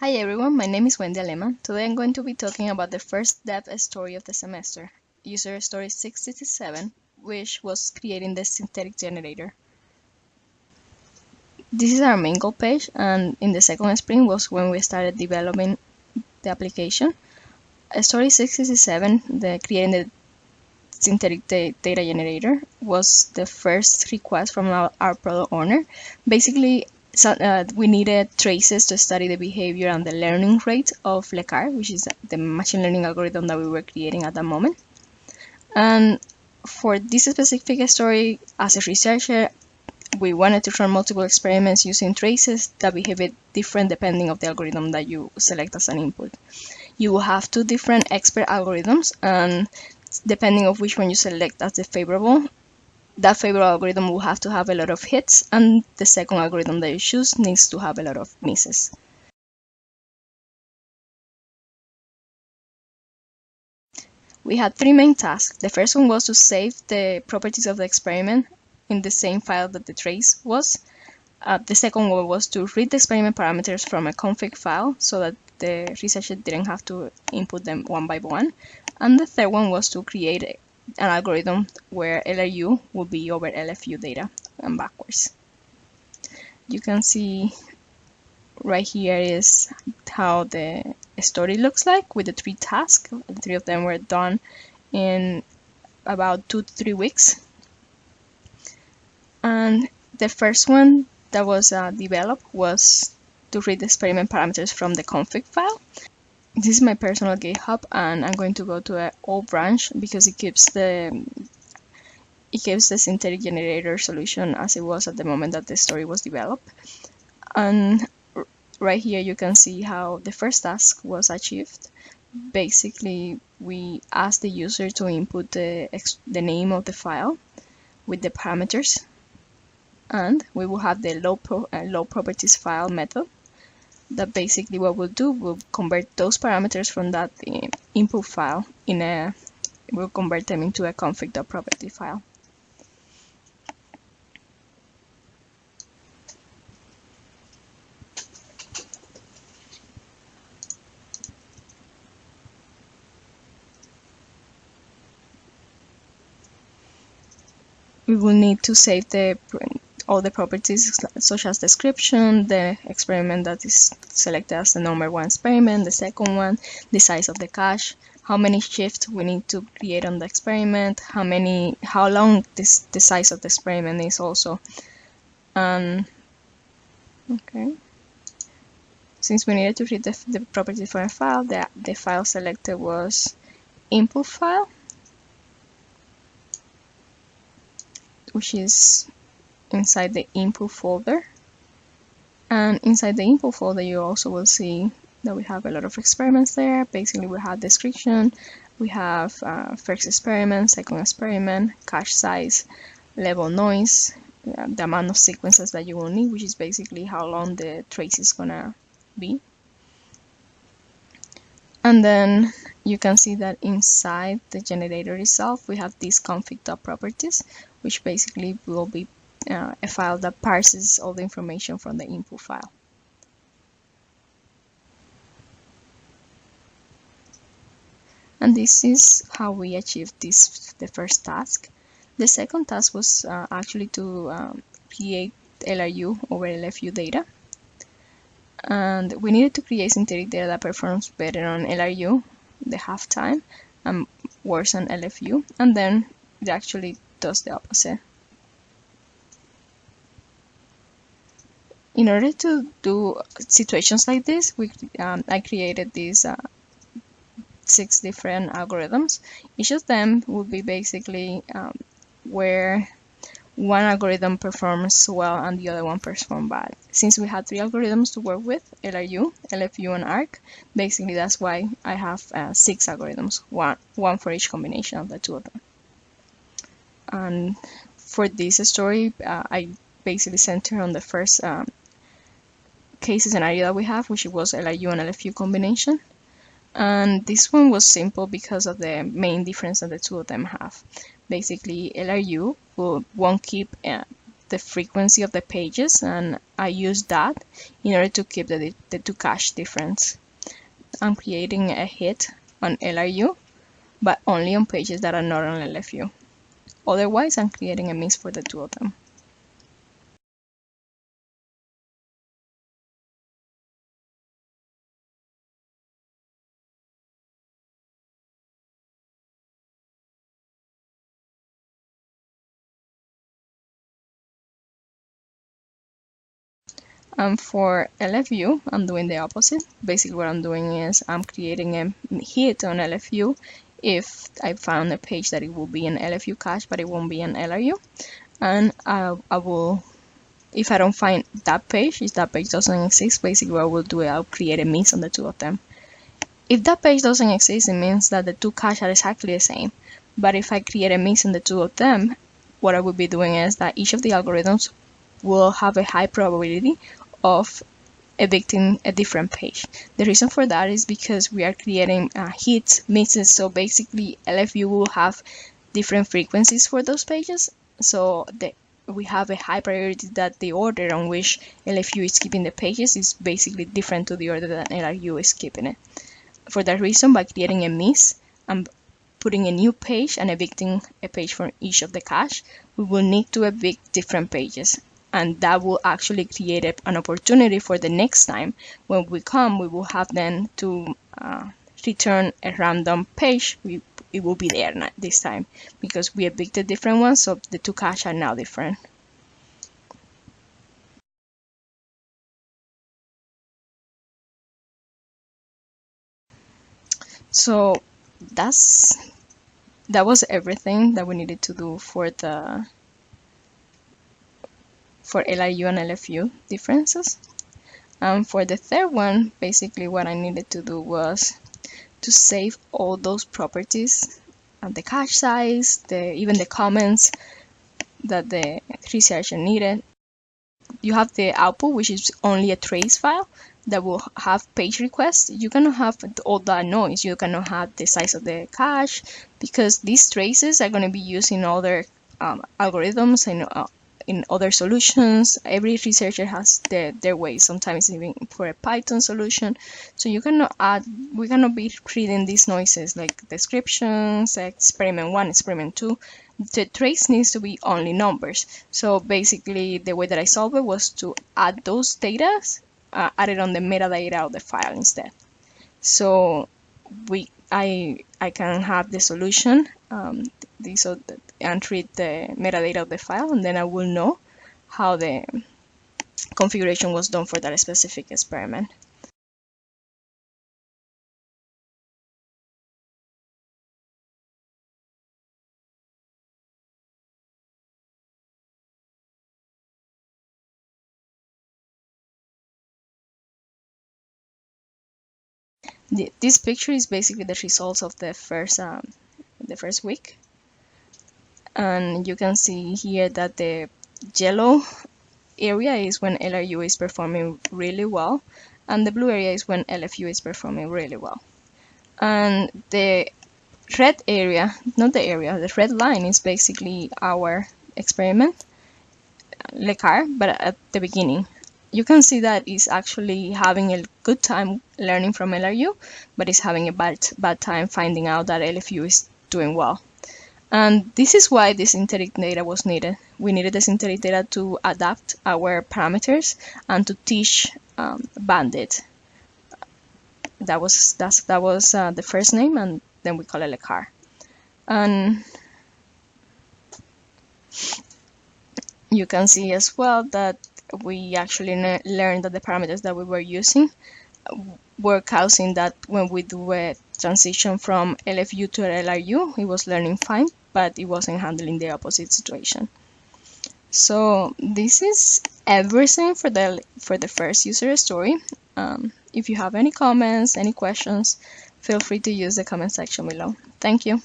Hi everyone, my name is Wendy Alema. Today I'm going to be talking about the first dev story of the semester, UserStory667, which was creating the synthetic generator. This is our main goal page, and in the second sprint was when we started developing the application. Story 667, creating the synthetic data generator, was the first request from our product owner. Basically, we needed traces to study the behavior and the learning rate of LeCar, which is the machine learning algorithm that we were creating at that moment. And for this specific story, as a researcher, we wanted to run multiple experiments using traces that behave different depending on the algorithm that you select as an input. You will have two different expert algorithms, and depending on which one you select as the favorable, that favorable algorithm will have to have a lot of hits, and the second algorithm that you choose needs to have a lot of misses. We had three main tasks. The first one was to save the properties of the experiment in the same file that the trace was. The second one was to read the experiment parameters from a config file so that the researcher didn't have to input them one by one. And the third one was to create an algorithm where LRU will be over LFU data and backwards. You can see right here is how the story looks like with the three tasks. The three of them were done in about 2 to 3 weeks. And the first one that was developed was to read the experiment parameters from the config file. This is my personal GitHub, and I'm going to go to an old branch because it keeps the synthetic generator solution as it was at the moment that the story was developed. And right here you can see how the first task was achieved. Basically, we asked the user to input the name of the file with the parameters, and we will have the low properties file method that basically what we'll do, we'll convert those parameters from that input file we'll convert them into a config.property file. We will need to save all the properties such as description, the experiment that is selected as the number one experiment, the second one, the size of the cache, how many shifts we need to create on the experiment, how long the size of the experiment is also. Okay. Since we needed to read the property for a file, the file selected was input file, which is inside the input folder. And inside the input folder, you also will see that we have a lot of experiments there. Basically, we have description, we have first experiment, second experiment, cache size, level noise, the amount of sequences that you will need, which is basically how long the trace is gonna be. And then you can see that inside the generator itself, we have these config.properties, which basically will be a file that parses all the information from the input file. And this is how we achieved the first task. The second task was actually to create LRU over LFU data. And we needed to create synthetic data that performs better on LRU, the half time, and worse on LFU. And then it actually does the opposite. In order to do situations like this, I created these 6 different algorithms. Each of them would be basically where one algorithm performs well and the other one performs bad. Since we had 3 algorithms to work with, LRU, LFU, and ARC, basically that's why I have 6 algorithms, one for each combination of the two of them. And for this story, I basically center on the first case scenario that we have, which was LRU and LFU combination. And this one was simple because of the main difference that the two of them have. Basically, LRU won't keep the the frequency of the pages, and I use that in order to keep the two cache difference. I'm creating a hit on LRU, but only on pages that are not on LFU. Otherwise, I'm creating a miss for the two of them. And for LFU, I'm doing the opposite. Basically, what I'm doing is I'm creating a hit on LFU if I found a page that it will be an LFU cache, but it won't be an LRU. And I will, if I don't find that page, if that page doesn't exist, basically what I will do is I'll create a miss on the two of them. If that page doesn't exist, it means that the two caches are exactly the same. But if I create a miss on the two of them, what I will be doing is that each of the algorithms will have a high probability of evicting a different page. The reason for that is because we are creating hits, misses, so basically LFU will have different frequencies for those pages. So we have a high priority that the order on which LFU is keeping the pages is basically different to the order that LRU is keeping it. For that reason, by creating a miss and putting a new page and evicting a page from each of the cache, we will need to evict different pages. And that will actually create an opportunity for the next time when we come, we will have then to return a random page. It will be there this time because we evicted different ones, so the two caches are now different. So that was everything that we needed to do for LRU and LFU differences. For the third one, basically what I needed to do was to save all those properties and the cache size, even the comments that the researcher needed. You have the output, which is only a trace file that will have page requests. You cannot have all that noise. You cannot have the size of the cache because these traces are going to be used in other algorithms and in other solutions. Every researcher has their way, sometimes even for a Python solution. So you cannot we cannot be reading these noises like descriptions, experiment 1, experiment 2. The trace needs to be only numbers. So basically the way that I solved it was to add those data, add it on the metadata of the file instead. So I can have the solution and read the metadata of the file, and then I will know how the configuration was done for that specific experiment. This picture is basically the results of the first week, and you can see here that the yellow area is when LRU is performing really well, and the blue area is when LFU is performing really well. And the red area, the red line is basically our experiment, LeCar, but at the beginning. You can see that it's actually having a good time learning from LRU, but it's having a bad time finding out that LFU is doing well. And this is why the synthetic data was needed. We needed the synthetic data to adapt our parameters and to teach Bandit. That was the first name, and then we call it LeCar. And you can see as well that we actually learned that the parameters that we were using were causing that when we do a transition from LFU to LRU, it was learning fine, but it wasn't handling the opposite situation. So this is everything for the first user story. If you have any comments, any questions, feel free to use the comment section below. Thank you.